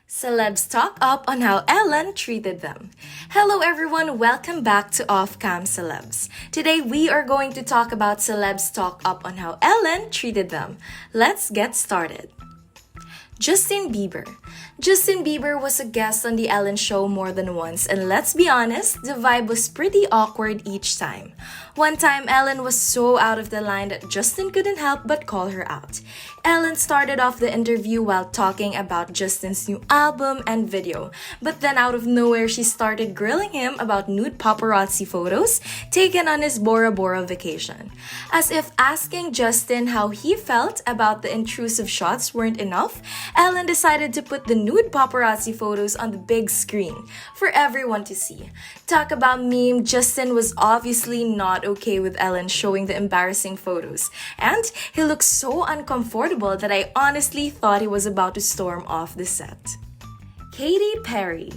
Celebs talk up on how Ellen treated them. Hello everyone, welcome back to Off Cam Celebs. Today we are going to talk about celebs talk up on how Ellen treated them. Let's get started. Justin Bieber. Justin Bieber was a guest on the Ellen Show more than once, and let's be honest, the vibe was pretty awkward each time. One time, Ellen was so out of the line that Justin couldn't help but call her out. Ellen started off the interview while talking about Justin's new album and video, but then out of nowhere, she started grilling him about nude paparazzi photos taken on his Bora Bora vacation. As if asking Justin how he felt about the intrusive shots weren't enough, Ellen decided to put the nude paparazzi photos on the big screen for everyone to see. Talk about meme, Justin was obviously not okay with Ellen showing the embarrassing photos, and he looked so uncomfortable that I honestly thought he was about to storm off the set. Katy Perry.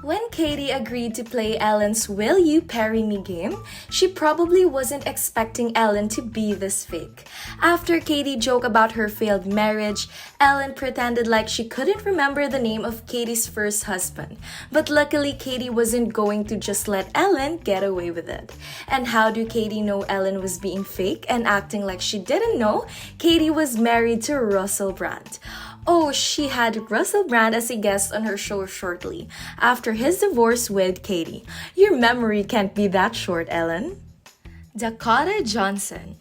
When Katy agreed to play Ellen's Will You Parry Me game, she probably wasn't expecting Ellen to be this fake. After Katy joked about her failed marriage, Ellen pretended like she couldn't remember the name of Katy's first husband. But luckily, Katy wasn't going to just let Ellen get away with it. And how do Katy know Ellen was being fake and acting like she didn't know Katy was married to Russell Brand? Oh, she had Russell Brand as a guest on her show shortly after his divorce with Katy. Your memory can't be that short, Ellen. Dakota Johnson.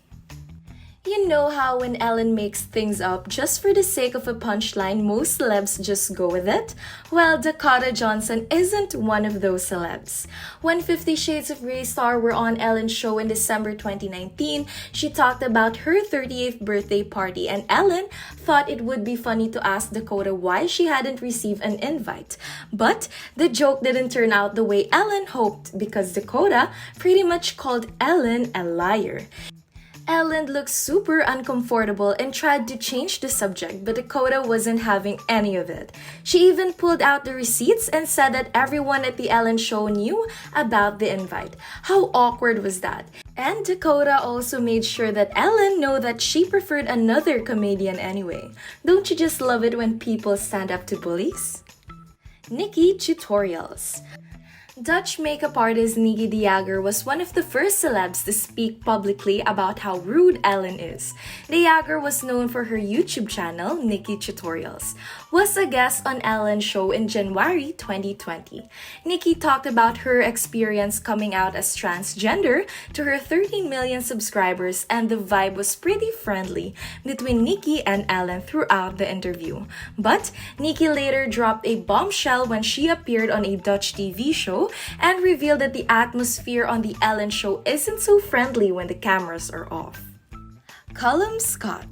You know how when Ellen makes things up just for the sake of a punchline, most celebs just go with it? Well, Dakota Johnson isn't one of those celebs. When 50 Shades of Grey star were on Ellen's show in December 2019, she talked about her 38th birthday party, and Ellen thought it would be funny to ask Dakota why she hadn't received an invite. But the joke didn't turn out the way Ellen hoped because Dakota pretty much called Ellen a liar. Ellen looked super uncomfortable and tried to change the subject, but Dakota wasn't having any of it. She even pulled out the receipts and said that everyone at the Ellen Show knew about the invite. How awkward was that? And Dakota also made sure that Ellen knew that she preferred another comedian anyway. Don't you just love it when people stand up to bullies? Nikki Tutorials. Dutch makeup artist Nikie Tutorials was one of the first celebs to speak publicly about how rude Ellen is. Tutorials was known for her YouTube channel, Nikki Tutorials, was a guest on Ellen's show in January 2020. Nikki talked about her experience coming out as transgender to her 13 million subscribers, and the vibe was pretty friendly between Nikki and Ellen throughout the interview. But Nikki later dropped a bombshell when she appeared on a Dutch TV show and revealed that the atmosphere on the Ellen Show isn't so friendly when the cameras are off. Calum Scott.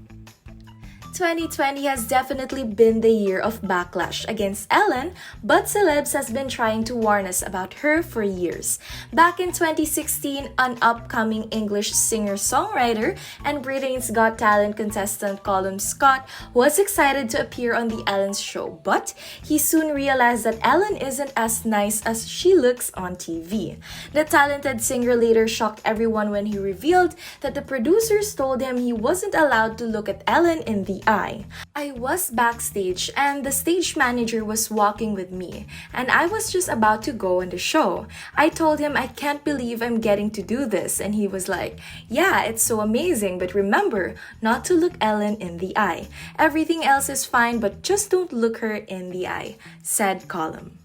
2020 has definitely been the year of backlash against Ellen, but celebs has been trying to warn us about her for years. Back in 2016, an upcoming English singer-songwriter and Britain's Got Talent contestant Colin Scott was excited to appear on the Ellen's show, but he soon realized that Ellen isn't as nice as she looks on TV. The talented singer later shocked everyone when he revealed that the producers told him he wasn't allowed to look at Ellen in the eye. I was backstage and the stage manager was walking with me, and I was just about to go on the show. I told him I can't believe I'm getting to do this, and he was like, "Yeah, it's so amazing, but remember not to look Ellen in the eye. Everything else is fine, but just don't look her in the eye," said Calum.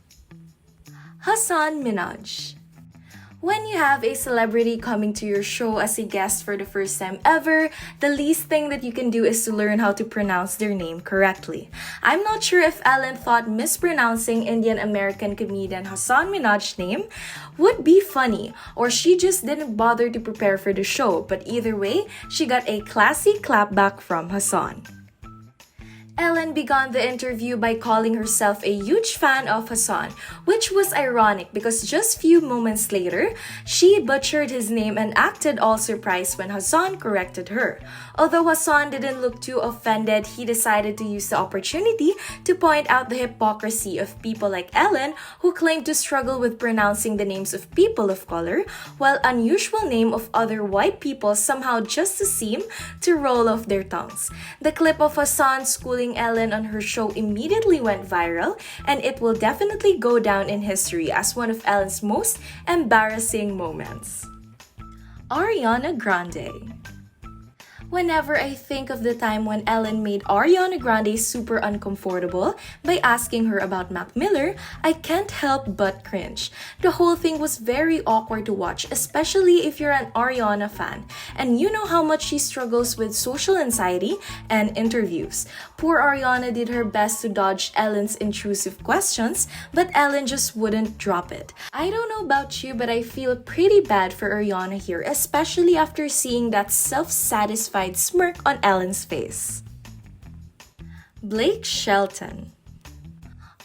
Hasan Minhaj. When you have a celebrity coming to your show as a guest for the first time ever, the least thing that you can do is to learn how to pronounce their name correctly. I'm not sure if Ellen thought mispronouncing Indian-American comedian Hasan Minhaj's name would be funny, or she just didn't bother to prepare for the show, but either way, she got a classy clapback from Hasan. Ellen began the interview by calling herself a huge fan of Hasan, which was ironic because just few moments later, she butchered his name and acted all surprised when Hasan corrected her. Although Hasan didn't look too offended, he decided to use the opportunity to point out the hypocrisy of people like Ellen who claim to struggle with pronouncing the names of people of color, while unusual name of other white people somehow just seem to roll off their tongues. The clip of Hasan schooling showing Ellen on her show immediately went viral, and it will definitely go down in history as one of Ellen's most embarrassing moments. Ariana Grande. Whenever I think of the time when Ellen made Ariana Grande super uncomfortable by asking her about Mac Miller, I can't help but cringe. The whole thing was very awkward to watch, especially if you're an Ariana fan, and you know how much she struggles with social anxiety and interviews. Poor Ariana did her best to dodge Ellen's intrusive questions, but Ellen just wouldn't drop it. I don't know about you, but I feel pretty bad for Ariana here, especially after seeing that self-satisfied smirk on Ellen's face. Blake Shelton.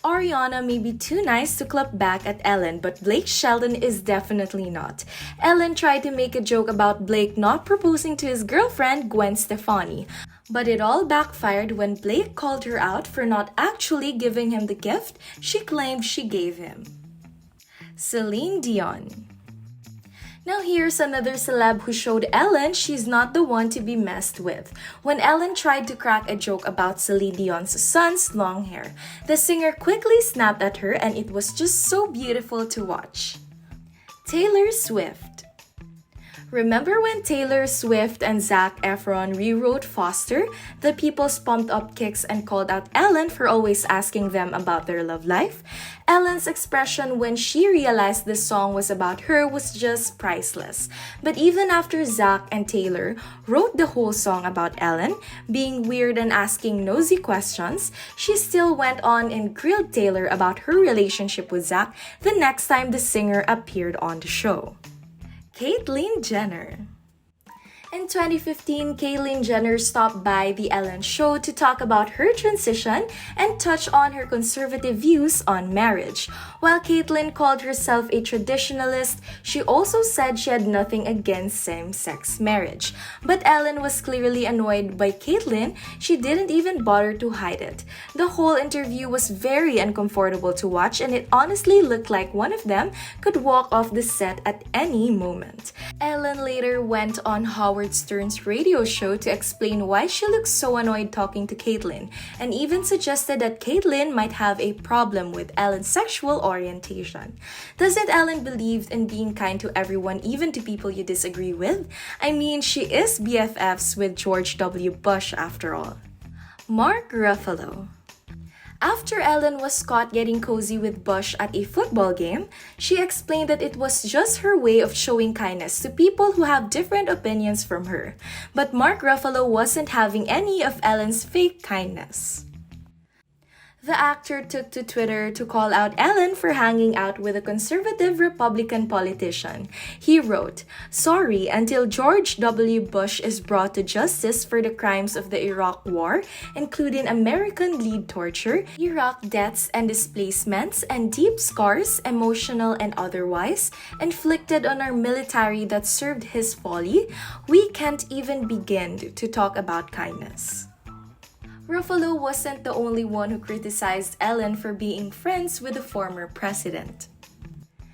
Ariana may be too nice to clap back at Ellen, but Blake Shelton is definitely not. Ellen tried to make a joke about Blake not proposing to his girlfriend, Gwen Stefani, but it all backfired when Blake called her out for not actually giving him the gift she claimed she gave him. Celine Dion. Now here's another celeb who showed Ellen she's not the one to be messed with. When Ellen tried to crack a joke about Celine Dion's son's long hair, the singer quickly snapped at her, and it was just so beautiful to watch. Taylor Swift. Remember when Taylor Swift and Zac Efron rewrote Foster? The people's pumped up kicks and called out Ellen for always asking them about their love life. Ellen's expression when she realized the song was about her was just priceless. But even after Zac and Taylor wrote the whole song about Ellen being weird and asking nosy questions, she still went on and grilled Taylor about her relationship with Zac the next time the singer appeared on the show. Caitlyn Jenner. In 2015, Caitlyn Jenner stopped by The Ellen Show to talk about her transition and touch on her conservative views on marriage. While Caitlyn called herself a traditionalist, she also said she had nothing against same-sex marriage. But Ellen was clearly annoyed by Caitlyn. She didn't even bother to hide it. The whole interview was very uncomfortable to watch, and it honestly looked like one of them could walk off the set at any moment. Ellen later went on Howard Stern's radio show to explain why she looks so annoyed talking to Caitlyn, and even suggested that Caitlyn might have a problem with Ellen's sexual orientation. Doesn't Ellen believe in being kind to everyone, even to people you disagree with? I mean, she is BFFs with George W. Bush after all. Mark Ruffalo. After Ellen was caught getting cozy with Bush at a football game, she explained that it was just her way of showing kindness to people who have different opinions from her. But Mark Ruffalo wasn't having any of Ellen's fake kindness. The actor took to Twitter to call out Ellen for hanging out with a conservative Republican politician. He wrote, "Sorry, until George W. Bush is brought to justice for the crimes of the Iraq War, including American-led torture, Iraq deaths and displacements, and deep scars, emotional and otherwise, inflicted on our military that served his folly, we can't even begin to talk about kindness." Ruffalo wasn't the only one who criticized Ellen for being friends with the former president.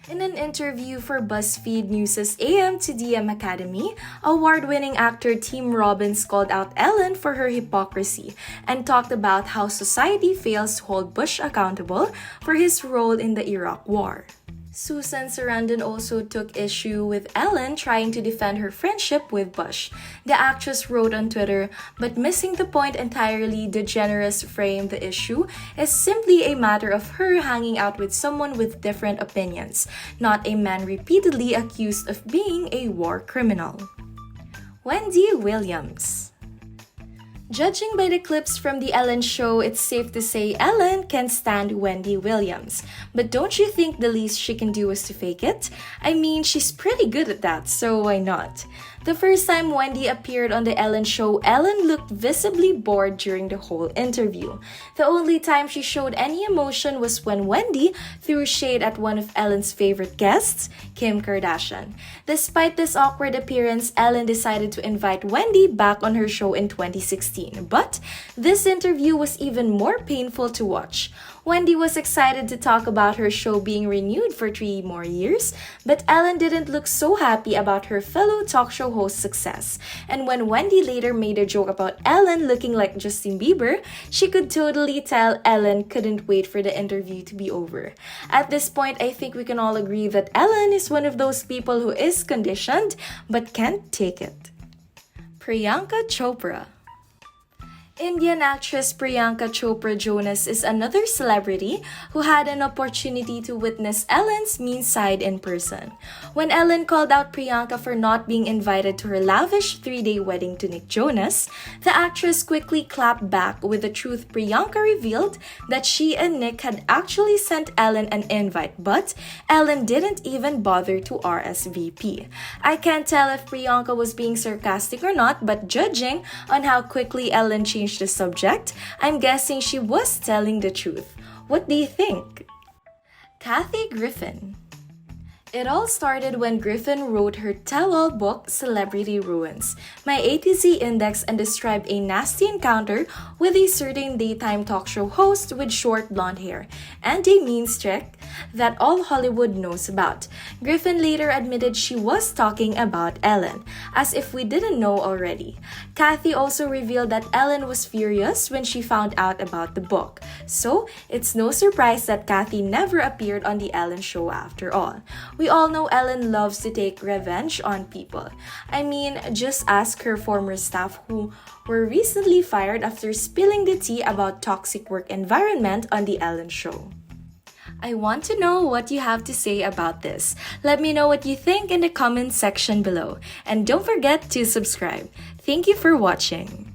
In an interview for BuzzFeed News' AM to DM Academy, award-winning actor Tim Robbins called out Ellen for her hypocrisy and talked about how society fails to hold Bush accountable for his role in the Iraq War. Susan Sarandon also took issue with Ellen trying to defend her friendship with Bush. The actress wrote on Twitter, "But missing the point entirely, DeGeneres framed the issue as simply a matter of her hanging out with someone with different opinions, not a man repeatedly accused of being a war criminal." Wendy Williams. Judging by the clips from The Ellen Show, it's safe to say Ellen can stand Wendy Williams. But don't you think the least she can do is to fake it? I mean, she's pretty good at that, so why not? The first time Wendy appeared on The Ellen Show, Ellen looked visibly bored during the whole interview. The only time she showed any emotion was when Wendy threw shade at one of Ellen's favorite guests, Kim Kardashian. Despite this awkward appearance, Ellen decided to invite Wendy back on her show in 2016. But this interview was even more painful to watch. Wendy was excited to talk about her show being renewed for 3 more years, but Ellen didn't look so happy about her fellow talk show show host success. And when Wendy later made a joke about Ellen looking like Justin Bieber, she could totally tell Ellen couldn't wait for the interview to be over. At this point, I think we can all agree that Ellen is one of those people who is conditioned but can't take it. Priyanka Chopra. Indian actress Priyanka Chopra Jonas is another celebrity who had an opportunity to witness Ellen's mean side in person. When Ellen called out Priyanka for not being invited to her lavish 3-day wedding to Nick Jonas, the actress quickly clapped back with the truth. Priyanka revealed that she and Nick had actually sent Ellen an invite, but Ellen didn't even bother to RSVP. I can't tell if Priyanka was being sarcastic or not, but judging on how quickly Ellen changed the subject, I'm guessing she was telling the truth. What do you think? Griffin. It all started when Griffin wrote her tell-all book, Celebrity Ruins, my A to Z index, and described a nasty encounter with a certain daytime talk show host with short blonde hair and a mean streak that all Hollywood knows about. Griffin later admitted she was talking about Ellen, as if we didn't know already. Kathy also revealed that Ellen was furious when she found out about the book, so it's no surprise that Kathy never appeared on the Ellen show after all. We all know Ellen loves to take revenge on people. I mean, just ask her former staff who were recently fired after spilling the tea about toxic work environment on the Ellen show. I want to know what you have to say about this. Let me know what you think in the comment section below. And don't forget to subscribe. Thank you for watching.